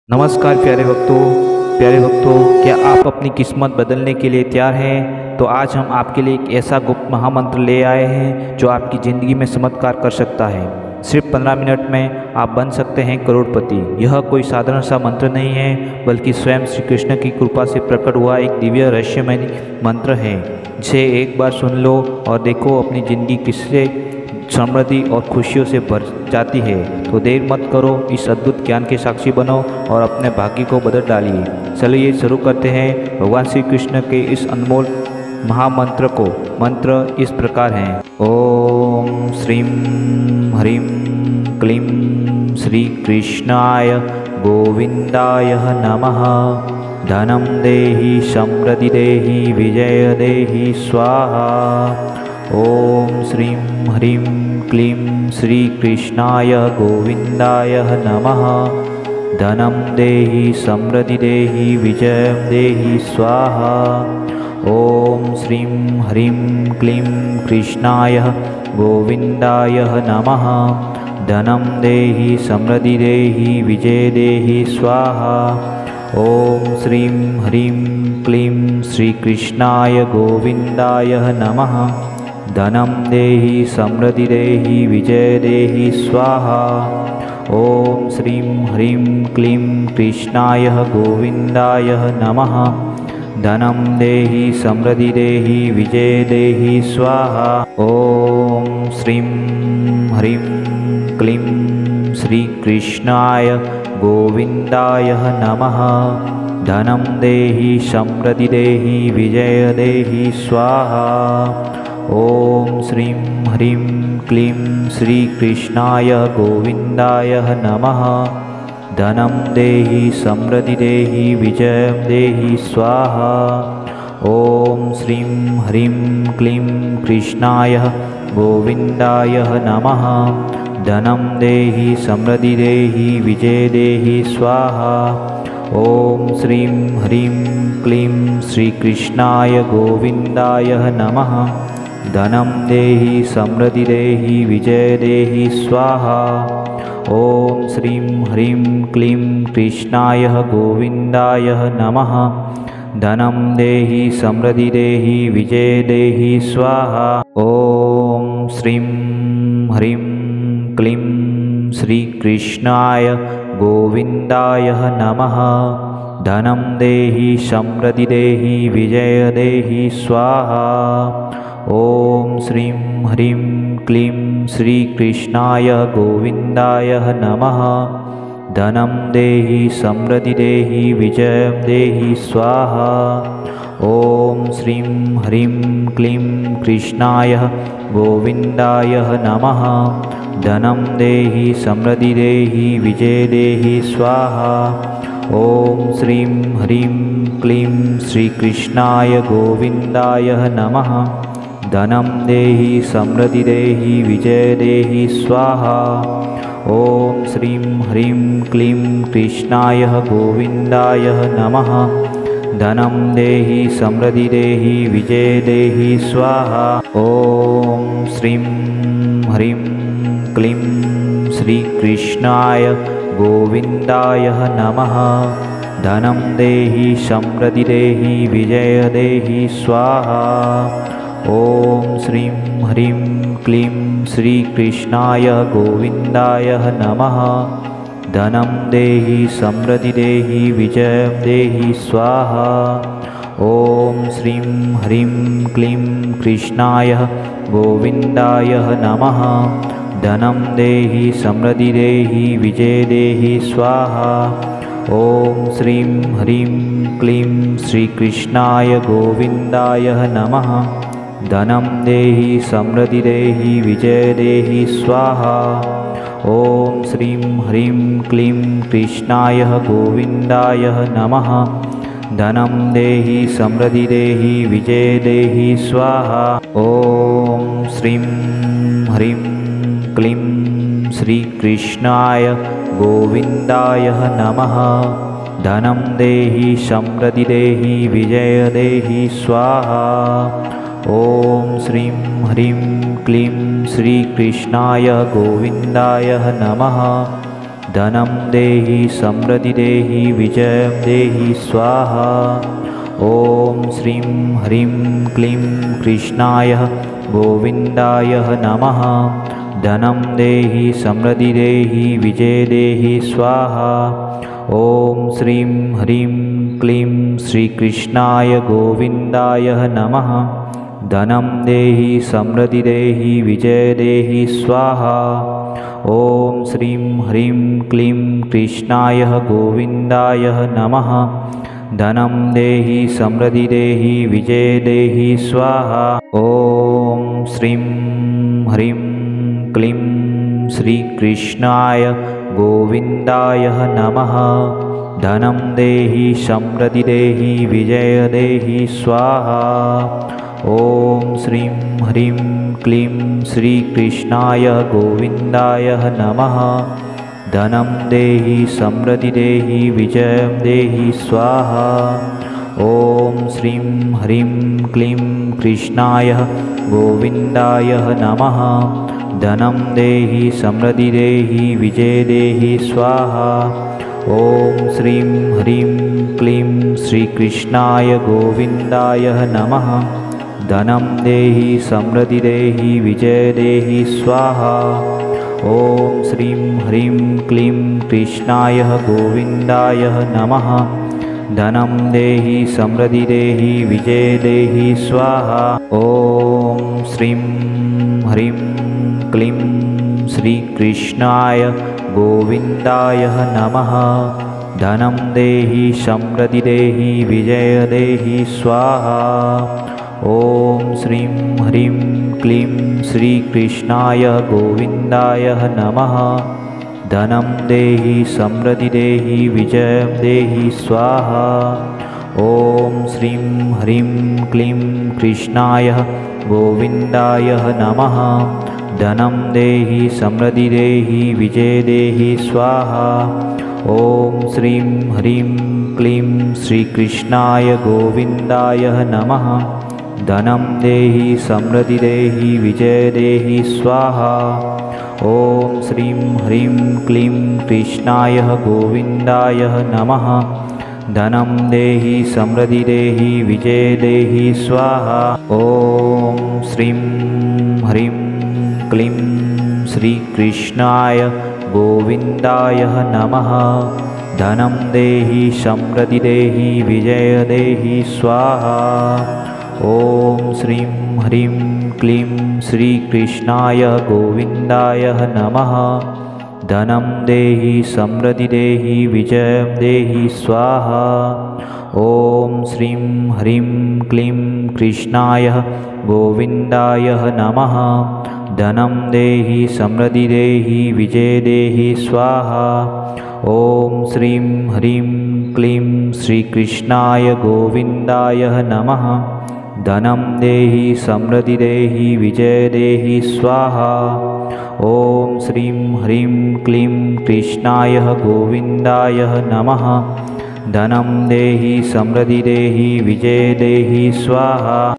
नमस्कार प्यारे भक्तों, क्या आप अपनी किस्मत बदलने के लिए तैयार हैं? तो आज हम आपके लिए एक ऐसा गुप्त महामंत्र ले आए हैं जो आपकी ज़िंदगी में चमत्कार कर सकता है। सिर्फ 15 मिनट में आप बन सकते हैं करोड़पति। यह कोई साधारण सा मंत्र नहीं है, बल्कि स्वयं श्री कृष्ण की कृपा से प्रकट हुआ एक दिव्य रहस्यमय मंत्र है, जिसे एक बार सुन लो और देखो अपनी ज़िंदगी किससे समृद्धि और खुशियों से भर जाती है। तो देर मत करो, इस अद्भुत ज्ञान के साक्षी बनो और अपने भाग्य को बदल डालिए। चलिए शुरू करते हैं भगवान श्री कृष्ण के इस अनमोल महामंत्र को। मंत्र इस प्रकार है। ओम श्रीं ह्रीं क्लीं श्री कृष्णाय गोविंदाय नमः। धनं देहि समृद्धि देहि विजय देहि स्वाहा। ओम श्रीं ह्रीं क्लीं श्री कृष्णाय गोविंदाय नमः। धनं देहि समृद्धि देहि विजय देहि स्वाहा। ओम श्रीं ह्रीं क्लीं कृष्णाय गोविंदाय नमः। धनं देहि समृद्धि देहि विजय देहि स्वाहा। ओम श्रीं ह्रीं क्लीं श्री कृष्णाय गोविंदाय नमः। धनं देहि समृद्धि देहि विजय देहि स्वाहा। ओम श्रीं ह्रीं क्लीं कृष्णाय गोविंदाय नमः। धनं देहि समृद्धि देहि विजय देहि स्वाहा। ओम श्रीं ह्रीं क्लीं श्री कृष्णाय गोविंदाय नमः। धनं देहि समृद्धि देहि विजय देहि स्वाहा। ओम श्रीं ह्रीं क्लीं श्री कृष्णाय गोविंदाय नमः। धनं देहि समृद्धि देहि विजय देहि स्वाहा। ओम श्रीं ह्रीं क्लीं कृष्णाय गोविंदाय नमः। धनं देहि समृद्धि देहि विजय देहि स्वाहा। ओम श्रीं ह्रीं क्लीं श्री कृष्णाय गोविंदाय नमः। धनं देहि समृद्धि देहि विजय देहि स्वाहा। ओम श्रीं ह्रीं क्लीं कृष्णाय गोविंदाय नमः। धनं देहि समृद्धि देहि विजय देहि स्वाहा। ओम श्रीं ह्रीं क्लीं श्री कृष्णाय गोविंदाय नमः। धनं देहि समृद्धि देहि विजय देहि स्वाहा। ओम श्रीं ह्रीं क्लीं श्री कृष्णाय गोविंदाय नमः। धनं देहि समृद्धि देहि विजय देहि स्वाहा। ओम श्रीं ह्रीं क्लीं कृष्णाय गोविंदाय नमः। धनं देहि समृद्धि देहि विजय देहि स्वाहा। ओम श्रीं ह्रीं क्लीं श्री कृष्णाय गोविंदाय नमः। धनं देहि समृद्धि देहि विजय देहि स्वाहा। ओम श्रीं ह्रीं क्लीं कृष्णाय गोविंदाय नमः। धनं देहि समृद्धि देहि विजय देहि स्वाहा। ओम श्रीं ह्रीं क्लीं श्री कृष्णाय गोविंदाय नमः। धनं देहि समृद्धि देहि विजय देहि स्वाहा। ओम श्रीं ह्रीं क्लीं श्री कृष्णाय गोविंदाय नमः। धनं देहि समृद्धि देहि विजय देहि स्वाहा। ओम श्रीं ह्रीं क्लीं कृष्णाय गोविंदाय नमः। धनं देहि समृद्धि देहि विजय देहि स्वाहा। ओम श्रीं ह्रीं क्लीं श्री कृष्णाय गोविंदाय नमः। धनं देहि समृद्धि देहि विजय देहि स्वाहा। ओम श्रीं ह्रीं क्लीं कृष्णाय गोविंदाय नमः। धनं देहि समृद्धि देहि विजय देहि स्वाहा। ओम श्रीं ह्रीं क्लीं श्री कृष्णाय गोविंदाय नमः। धनं देहि समृद्धि देहि विजय देहि स्वाहा। ओम श्रीं ह्रीं क्लीं श्री कृष्णाय गोविंदाय नमः। धनं देहि समृद्धि देहि विजयं देहि स्वाहा। ॐ श्रीं ह्रीं क्लीं कृष्णाय गोविन्दाय नमः। धनं देहि समृद्धि देहि विजय देहि स्वाहा। ॐ श्रीं ह्रीं क्लीं श्रीकृष्णाय गोविन्दाय नमः। धनं देहि समृद्धि देहि विजय देहि स्वाहा। ॐ श्रीं ह्रीं क्लीं कृष्णाय गोविन्दाय नमः। धनं देहि समृद्धि देहि विजय देहि स्वाहा। ॐ श्रीं ह्रीं क्लीं श्रीकृष्णाय गोविन्दाय नमः। धनं देहि समृद्धि देहि विजय देहि स्वाहा। ॐ श्रीं ह्रीं क्लीं श्रीकृष्णाय गोविन्दाय नमः। धनं देहि समृद्धि देहि विजयं देहि स्वाहा। ॐ श्रीं ह्रीं क्लीं कृष्णाय गोविन्दाय नमः। धनं देहि समृद्धि देहि विजय देहि स्वाहा। ॐ श्रीं ह्रीं क्लीं श्रीकृष्णाय गोविन्दाय नमः। धनं देहि समृद्धि देहि विजय देहि स्वाहा। ॐ श्रीं ह्रीं क्लीं कृष्णाय गोविन्दाय नमः। धनं देहि समृद्धि देहि विजय देहि स्वाहा। ॐ श्रीं ह्रीं क्लीं श्रीकृष्णाय गोविन्दाय नमः। धनं देहि समृद्धि देहि विजय देहि स्वाहा। ॐ श्रीं ह्रीं क्लीं श्रीकृष्णाय गोविन्दाय नमः। धनं देहि समृद्धि देहि विजयं देहि स्वाहा। ॐ श्रीं ह्रीं क्लीं कृष्णाय गोविन्दाय नमः। धनं देहि समृद्धि देहि विजय देहि स्वाहा। ॐ श्रीं ह्रीं क्लीं श्रीकृष्णाय गोविन्दाय नमः। धनं देहि समृद्धि देहि विजय देहि स्वाहा। ॐ श्रीं ह्रीं क्लीं कृष्णाय गोविन्दाय नमः। धनं देहि समृद्धि देहि विजय देहि स्वाहा। ॐ श्रीं ह्रीं क्लीं श्रीकृष्णाय गोविन्दाय नमः। धनं देहि समृद्धि देहि विजय देहि स्वाहा। ॐ श्रीं ह्रीं क्लीं श्रीकृष्णाय गोविन्दाय नमः। धनं देहि समृद्धि देहि विजयं देहि स्वाहा। ॐ श्रीं ह्रीं क्लीं कृष्णाय गोविन्दाय नमः। धनं देहि समृद्धि देहि विजय देहि स्वाहा। ॐ श्रीं ह्रीं क्लीं श्रीकृष्णाय गोविन्दाय नमः। धनं देहि समृद्धि देहि विजय देहि स्वाहा। ॐ श्रीं ह्रीं क्लीं कृष्णाय गोविन्दाय नमः। धनं देहि समृद्धि देहि विजय देहि स्वाहा।